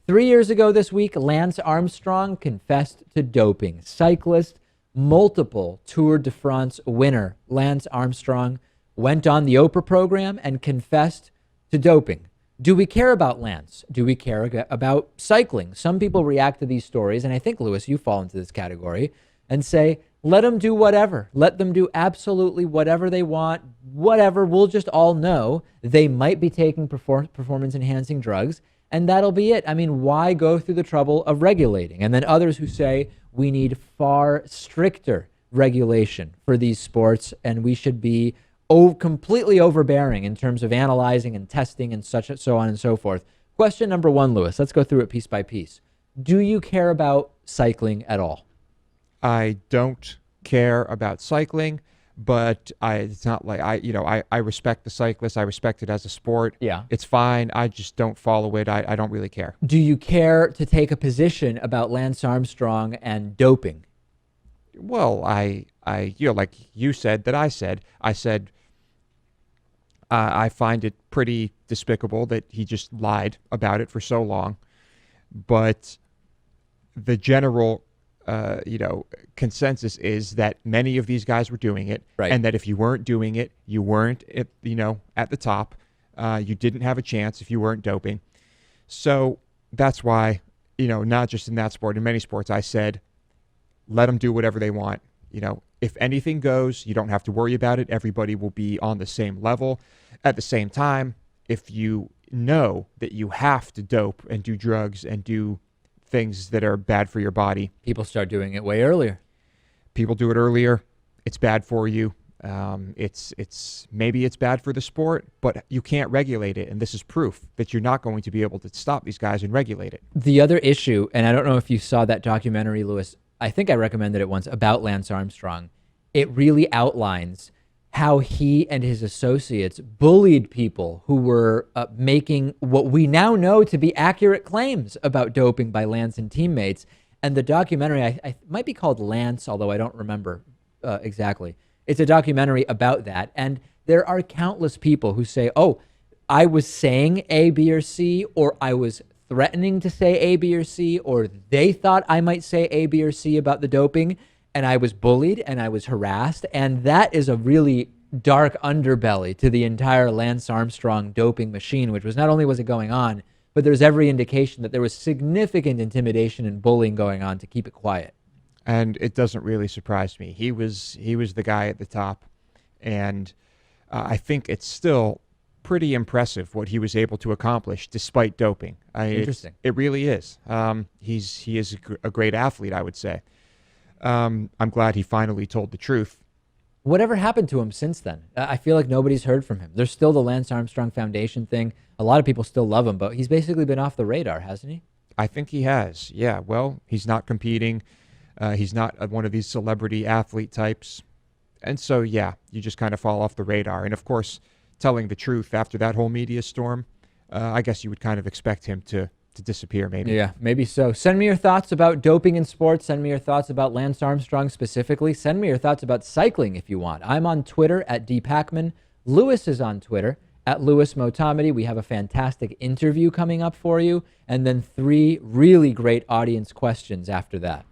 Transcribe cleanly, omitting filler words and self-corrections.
3 years ago this week, Lance Armstrong confessed to doping. Cyclist, multiple Tour de France winner Lance Armstrong went on the Oprah program and confessed to doping. Do we care about Lance? Do we care about cycling? Some people react to these stories, and I think, Lewis, you fall into this category, and say, let them do whatever. Let them do absolutely whatever they want, whatever. We'll just all know they might be taking performance-enhancing drugs, and that'll be it. I mean, why go through the trouble of regulating? And then others who say we need far stricter regulation for these sports, and we should be completely overbearing in terms of analyzing and testing and so on and so forth. Question number one, Lewis. Let's go through it piece by piece. Do you care about cycling at all? I don't care about cycling, but it's not like I respect the cyclists. I respect it as a sport. Yeah. It's fine. I just don't follow it. I don't really care. Do you care to take a position about Lance Armstrong and doping? Well, like you said that I said, I find it pretty despicable that he just lied about it for so long. But the general consensus is that many of these guys were doing it, right, and that if you weren't doing it, you weren't at the top. You didn't have a chance if you weren't doping. So that's why, not just in that sport, in many sports, I said, let them do whatever they want. If anything goes, you don't have to worry about it. Everybody will be on the same level. At the same time, if you know that you have to dope and do drugs and do things that are bad for your body, people start doing it way earlier. People do it earlier. It's bad for you. Maybe it's bad for the sport, but you can't regulate it. And this is proof that you're not going to be able to stop these guys and regulate it. The other issue, and I don't know if you saw that documentary, Lewis, I think I recommended it once, about Lance Armstrong. It really outlines how he and his associates bullied people who were making what we now know to be accurate claims about doping by Lance and teammates. And the documentary, I might be called Lance, although I don't remember exactly. It's a documentary about that. And there are countless people who say, oh, I was saying A, B, or C, or I was threatening to say A, B, or C, or they thought I might say A, B, or C about the doping, and I was bullied and I was harassed. And that is a really dark underbelly to the entire Lance Armstrong doping machine, which was not only was it going on, but there's every indication that there was significant intimidation and bullying going on to keep it quiet. And it doesn't really surprise me. He was the guy at the top, and I think it's still pretty impressive what he was able to accomplish despite doping. Interesting. It really is. He is a great athlete, I would say. I'm glad he finally told the truth. Whatever happened to him since then? I feel like nobody's heard from him. There's still the Lance Armstrong Foundation thing. A lot of people still love him, but he's basically been off the radar, hasn't he? I think he has. Yeah, well, he's not competing. He's not one of these celebrity athlete types. And so, yeah, you just kind of fall off the radar. And, of course, telling the truth after that whole media storm, I guess you would kind of expect him to disappear, maybe. Yeah, maybe so. Send me your thoughts about doping in sports. Send me your thoughts about Lance Armstrong specifically. Send me your thoughts about cycling if you want. I'm on Twitter at @Pakman. Lewis is on Twitter at Lewis Motamedi. We have a fantastic interview coming up for you, and then 3 really great audience questions after that.